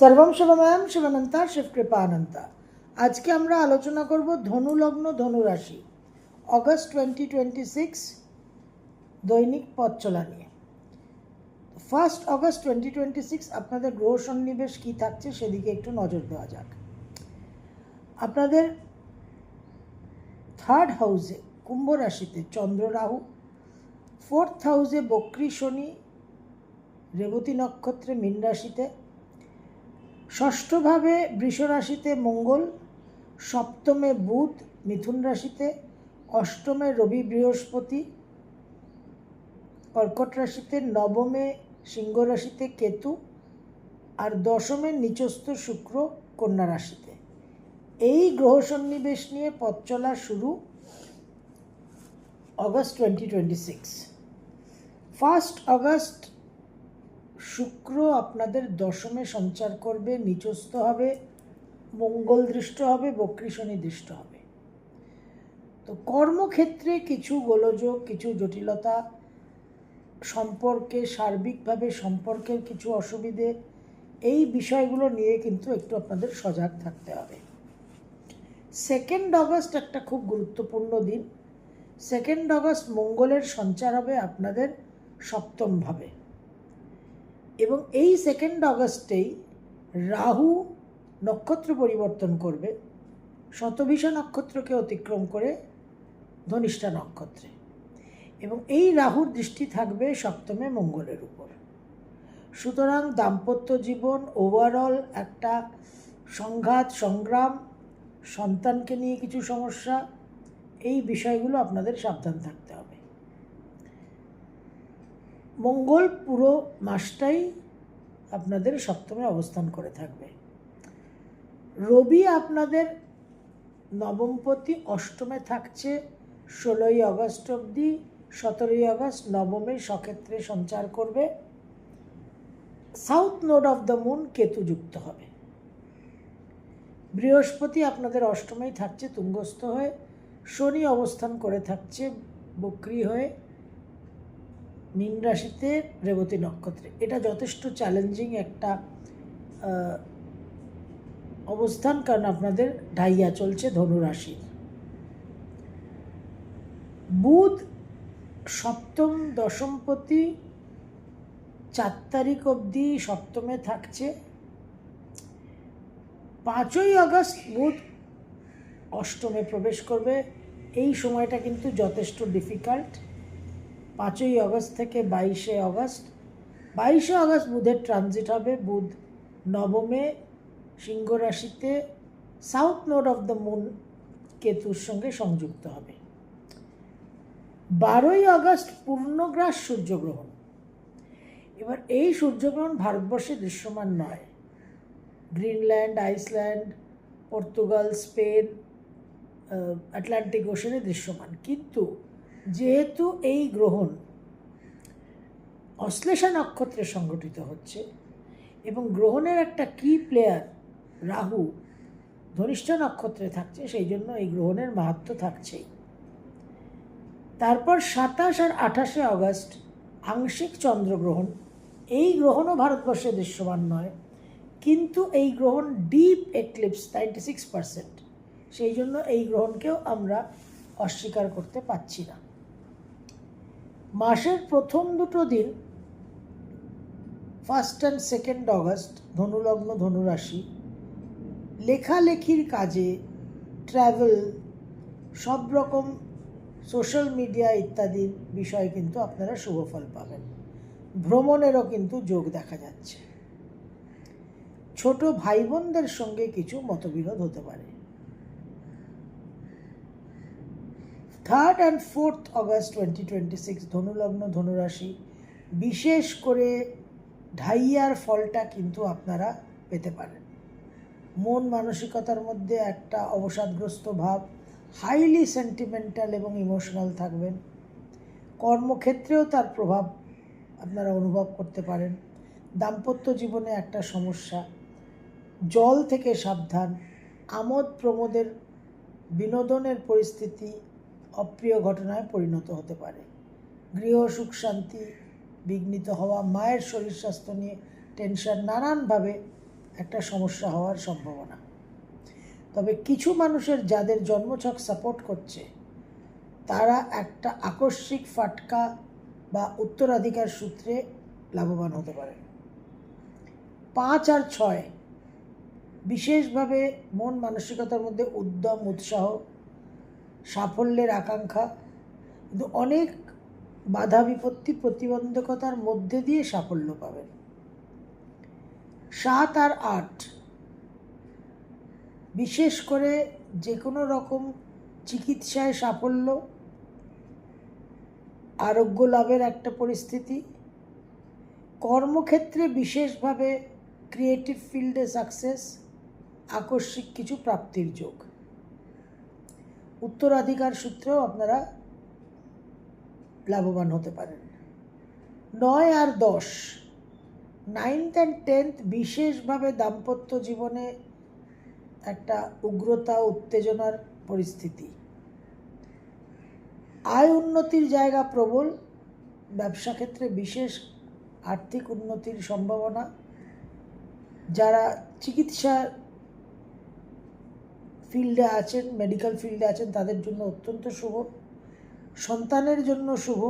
सर्वम शिवमयम शिवानंता शिव कृपानंता। आज के আমরা আলোচনা করব ধনু লগ্ন ধনু রাশি অগস্ট 2026 দৈনিক পথ চলা নিয়ে। 1 অগস্ট 2026 আপনাদের গ্রহ সন্নিবেশ কি থাকছে সেদিকে একটু নজর দেওয়া যাক। আপনাদের থার্ড হাউসে কুম্ভ রাশিতে চন্দ্র রাহু, ফোর্থ হাউসে বক্রী শনি রেবতী নক্ষত্রে মীন রাশিতে, ষষ্ঠভাবে বৃষ রাশিতে মঙ্গল, সপ্তমে বুধ মিথুন রাশিতে, অষ্টমে রবি বৃহস্পতি কর্কট রাশিতে, নবমে সিংহ রাশিতে কেতু আর দশমে নিচস্থ শুক্র কন্যা রাশিতে। এই গ্রহ সন্নিবেশ নিয়ে পথ চলা শুরু অগস্ট 2026। 1 অগস্ট শুক্র আপনাদের দশমে সঞ্চার করবে, নিচস্থ হবে, মঙ্গল দৃষ্ট হবে, বক্রী শনি দৃষ্ট হবে। তো কর্মক্ষেত্রে কিছু গোলযোগ, কিছু জটিলতা, সম্পর্কে সার্বিকভাবে সম্পর্কের কিছু অসুবিধে, এই বিষয়গুলো নিয়ে কিন্তু একটু আপনাদের সজাগ থাকতে হবে। 2 অগস্ট একটা খুব গুরুত্বপূর্ণ দিন। 2 অগস্ট মঙ্গলের সঞ্চার হবে আপনাদের সপ্তমভাবে, এবং এই 2 অগস্টেই রাহু নক্ষত্র পরিবর্তন করবে, শতভিষা নক্ষত্রকে অতিক্রম করে ধনিষ্ঠা নক্ষত্রে, এবং এই রাহুর দৃষ্টি থাকবে সপ্তমে মঙ্গলের উপর। সুতরাং দাম্পত্য জীবন, ওভারঅল একটা সংঘাত, সংগ্রাম, সন্তানকে নিয়ে কিছু সমস্যা, এই বিষয়গুলো আপনাদের সাবধান থাকতে হবে। মঙ্গল পুরো মাসটাই আপনাদের সপ্তমে অবস্থান করে থাকবে। রবি আপনাদের নবমপতি অষ্টমে থাকছে 16 অগস্ট অবধি। 17 অগস্ট নবমে সক্ষেত্রে সঞ্চার করবে, south node of the moon Ketu যুক্ত হবে। বৃহস্পতি আপনাদের অষ্টমেই থাকছে তুঙ্গস্থ হয়ে, শনি অবস্থান করে থাকছে বক্রী হয়ে মীন রাশিতে রেবতী নক্ষত্রে। এটা যথেষ্ট চ্যালেঞ্জিং একটা অবস্থান, কারণ আপনাদের ঢাইয়া চলছে ধনু রাশির। বুধ সপ্তম দশমপতি 4 তারিখ অবধি সপ্তমে থাকছে। 5 অগস্ট বুধ অষ্টমে প্রবেশ করবে। এই সময়টা কিন্তু যথেষ্ট ডিফিকাল্ট। 5 অগস্ট থেকে 22 অগস্ট। 22 অগস্ট বুধের ট্রানজিট হবে। বুধ নবমে সিংহ রাশিতে south node of the moon কেতুর সঙ্গে সংযুক্ত হবে। 12 অগস্ট পূর্ণগ্রাস সূর্যগ্রহণ। এবার এই সূর্যগ্রহণ ভারতবর্ষে দৃশ্যমান নয়। Greenland, Iceland, Portugal, Spain, Atlantic ওশনে দৃশ্যমান, কিন্তু যেহেতু এই গ্রহণ অশ্লেষা নক্ষত্রে সংঘটিত হচ্ছে এবং গ্রহণের একটা কি প্লেয়ার রাহু ধনিষ্ঠা নক্ষত্রে থাকছে, সেই জন্য এই গ্রহণের মাহাত্ম্য থাকছেই। তারপর 27 আর 28 অগস্ট আংশিক চন্দ্রগ্রহণ। এই গ্রহণও ভারতবর্ষে দৃশ্যমান নয়, কিন্তু এই গ্রহণ ডিপ এক্লিপস 96%, সেই জন্য এই গ্রহণকেও আমরা অস্বীকার করতে পারছি না। মাসের প্রথম দুটো দিন 1 আর 2 অগস্ট ধনুলগ্ন ধনুরাশি, লেখালেখির কাজে, ট্র্যাভেল, সব রকম সোশ্যাল মিডিয়া ইত্যাদির বিষয়ে কিন্তু আপনারা শুভফল পাবেন। ভ্রমণেরও কিন্তু যোগ দেখা যাচ্ছে। ছোট ভাই বোনদের সঙ্গে কিছু মতবিরোধ হতে পারে। 3 আর 4 অগস্ট 2026 ধনুলগ্ন ধনুরাশি, বিশেষ করে ঢাইয়ার ফলটা কিন্তু আপনারা পেতে পারেন। মন মানসিকতার মধ্যে একটা অবসাদগ্রস্ত ভাব, হাইলি সেন্টিমেন্টাল এবং ইমোশনাল থাকবেন। কর্মক্ষেত্রেও তার প্রভাব আপনারা অনুভব করতে পারেন। দাম্পত্য জীবনে একটা সমস্যা, জল থেকে সাবধান, আমোদ প্রমোদের বিনোদনের পরিস্থিতি অপ্রিয় ঘটনায় পরিণত হতে পারে। গৃহ সুখ শান্তি বিঘ্নিত হওয়া, মায়ের শরীর স্বাস্থ্য নিয়ে টেনশন, নানানভাবে একটা সমস্যা হওয়ার সম্ভাবনা। তবে কিছু মানুষের যাদের জন্মছক সাপোর্ট করছে তারা একটা আকস্মিক ফাটকা বা উত্তরাধিকার সূত্রে লাভবান হতে পারে। 5 আর 6 বিশেষভাবে মন মানসিকতার মধ্যে উদ্যম, উৎসাহ, সাফল্যের আকাঙ্ক্ষা, কিন্তু অনেক বাধা বিপত্তি, প্রতিবন্ধকতার মধ্যে দিয়ে সাফল্য পাবেন। 7 আর 8 বিশেষ করে যে কোনো রকম চিকিৎসায় সাফল্য, আরোগ্য লাভের একটা পরিস্থিতি, কর্মক্ষেত্রে বিশেষভাবে ক্রিয়েটিভ ফিল্ডে সাকসেস, আকস্মিক কিছু প্রাপ্তির যোগ। উত্তরাধিকার সূত্রেও আপনারা লাভবান হতে পারেন। 9 আর 10 9th and 10th বিশেষভাবে দাম্পত্য জীবনে একটা উগ্রতা, উত্তেজনার পরিস্থিতি, আয় উন্নতির জায়গা প্রবল, ব্যবসা ক্ষেত্রে বিশেষ আর্থিক উন্নতির সম্ভাবনা, যারা চিকিৎসা ফিল্ডে আছেন, মেডিকেল ফিল্ডে আছেন তাদের জন্য অত্যন্ত শুভ, সন্তানের জন্য শুভ,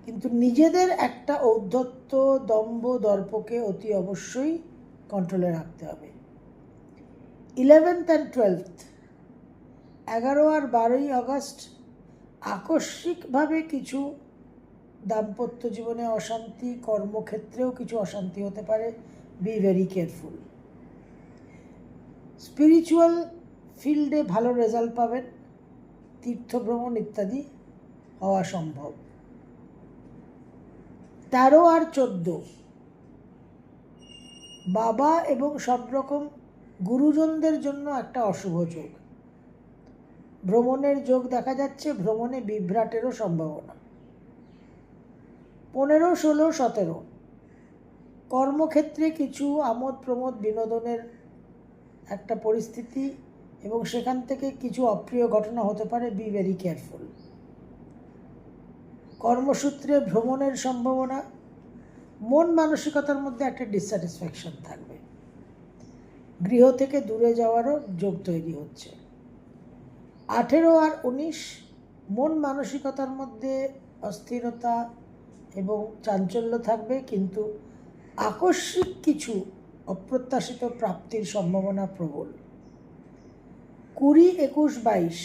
কিন্তু নিজেদের একটা ঔদ্ধত্য, দম্ভ, দর্পকে অতি অবশ্যই কন্ট্রোলে রাখতে হবে। 11th and 12th 11 R 12ই August আকস্মিকভাবে কিছু দাম্পত্য জীবনে অশান্তি, কর্মক্ষেত্রেও কিছু অশান্তি হতে পারে, বি ভেরি কেয়ারফুল। স্পিরিচুয়াল ফিল্ডে ভালো রেজাল্ট পাবেন, তীর্থ ভ্রমণ ইত্যাদি হওয়া সম্ভব। 13 আর 14 বাবা এবং সব রকম গুরুজনদের জন্য একটা অশুভ যোগ, ভ্রমণের যোগ দেখা যাচ্ছে, ভ্রমণে বিভ্রাটেরও সম্ভাবনা। 15, 16, 17 কর্মক্ষেত্রে কিছু আমোদ প্রমোদ, বিনোদনের একটা পরিস্থিতি এবং সেখান থেকে কিছু অপ্রিয় ঘটনা হতে পারে, বি ভেরি কেয়ারফুল। কর্মসূত্রে ভ্রমণের সম্ভাবনা, মন মানসিকতার মধ্যে একটা ডিসস্যাটিসফ্যাকশন থাকবে, গৃহ থেকে দূরে যাওয়ারও যোগ তৈরি হচ্ছে। 18 আর 19 মন মানসিকতার মধ্যে অস্থিরতা এবং চাঞ্চল্য থাকবে, কিন্তু আকস্মিক কিছু অপ্রত্যাশিত প্রাপ্তির সম্ভাবনা প্রবল। 20, 21, 22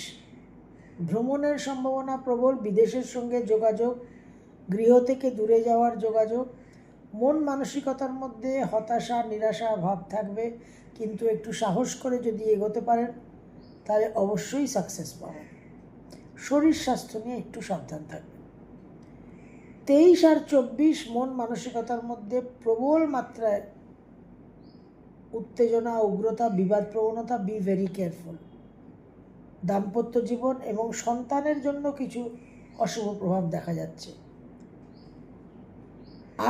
ভ্রমণের সম্ভাবনা প্রবল, বিদেশের সঙ্গে যোগাযোগ, গৃহ থেকে দূরে যাওয়ার যোগাযোগ, মন মানসিকতার মধ্যে হতাশা, নিরাশা ভাব থাকবে, কিন্তু একটু সাহস করে যদি এগোতে পারেন তাহলে অবশ্যই সাকসেস পাবেন। শরীর স্বাস্থ্য নিয়ে একটু সাবধান থাকবেন। 23 আর 24 মন মানসিকতার মধ্যে প্রবল মাত্রায় উত্তেজনা, উগ্রতা, বিবাদ প্রবণতা, বি ভেরি কেয়ারফুল। দাম্পত্য জীবন এবং সন্তানের জন্য কিছু অশুভ প্রভাব দেখা যাচ্ছে।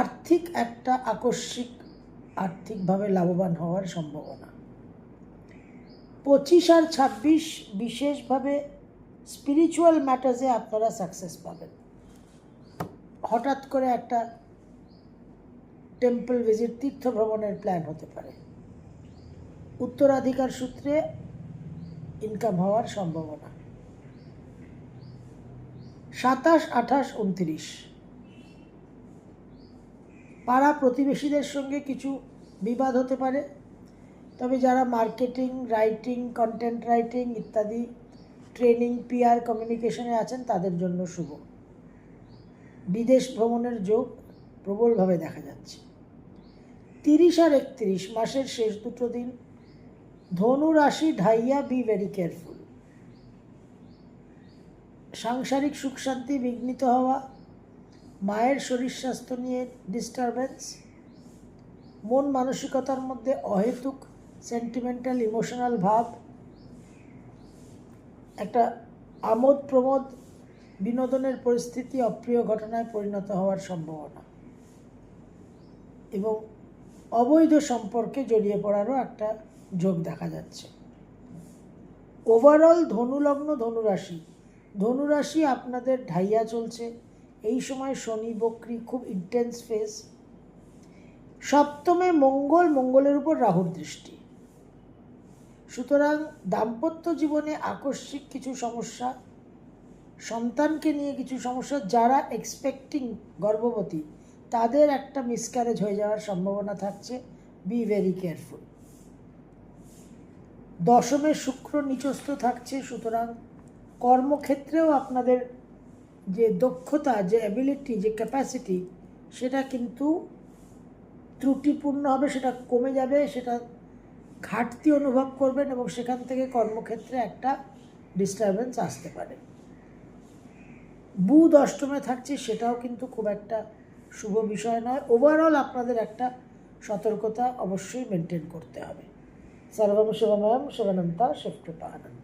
আর্থিক একটা আকস্মিক আর্থিকভাবে লাভবান হওয়ার সম্ভাবনা। 25 আর 26 বিশেষভাবে স্পিরিচুয়াল ম্যাটার্সে আপনারা সাকসেস পাবেন। হঠাৎ করে একটা টেম্পল ভিজিট, তীর্থ ভ্রমণের প্ল্যান হতে পারে। উত্তরাধিকার সূত্রে ইনকাম হওয়ার সম্ভাবনা। 27, 28, 29 পাড়া প্রতিবেশীদের সঙ্গে কিছু বিবাদ হতে পারে, তবে যারা মার্কেটিং, রাইটিং, কন্টেন্ট রাইটিং ইত্যাদি ট্রেনিং, পিআর, কমিউনিকেশনে আছেন তাদের জন্য শুভ। বিদেশ ভ্রমণের যোগ প্রবলভাবে দেখা যাচ্ছে। 30 আর 31 মাসের শেষ দুটো দিন ধনু রাশি, ঢাইয়া, বি ভেরি কেয়ারফুল। সাংসারিক সুখ শান্তি বিঘ্নিত হওয়া, মায়ের শরীর স্বাস্থ্য নিয়ে ডিস্টারবেন্স, মন মানসিকতার মধ্যে অহেতুক সেন্টিমেন্টাল, ইমোশনাল ভাব, একটা আমোদ প্রমোদ, বিনোদনের পরিস্থিতি অপ্রিয় ঘটনায় পরিণত হওয়ার সম্ভাবনা এবং অবৈধ সম্পর্কে জড়িয়ে পড়ারও একটা যোগ দেখা যাচ্ছে। ওভারঅল ধনুলগ্ন, ধনুরাশি, ধনুরাশি আপনাদের ঢাইয়া চলছে। এই সময় শনি বক্রী, খুব ইন্টেন্স ফেজ। সপ্তমে মঙ্গল, মঙ্গলের উপর রাহুর দৃষ্টি। সুতরাং দাম্পত্য জীবনে আকস্মিক কিছু সমস্যা, সন্তানকে নিয়ে কিছু সমস্যা, যারা এক্সপেক্টিং গর্ভবতী তাদের একটা মিসক্যারেজ হয়ে যাওয়ার সম্ভাবনা থাকছে। Be very careful. দশমে শুক্র নিচস্থ থাকছে, সুতরাং কর্মক্ষেত্রেও আপনাদের যে দক্ষতা, যে অ্যাবিলিটি, যে ক্যাপাসিটি, সেটা কিন্তু ত্রুটিপূর্ণ হবে, সেটা কমে যাবে, সেটা ঘাটতি অনুভব করবেন এবং সেখান থেকে কর্মক্ষেত্রে একটা ডিস্টারবেন্স আসতে পারে। বুধ অষ্টমে থাকছে, সেটাও কিন্তু খুব একটা শুভ বিষয় নয়। ওভারঅল আপনাদের একটা সতর্কতা অবশ্যই মেনটেন করতে হবে। সর্বম শুভময়ম, শিবানন্তা শিবকৃপা আনন্দ।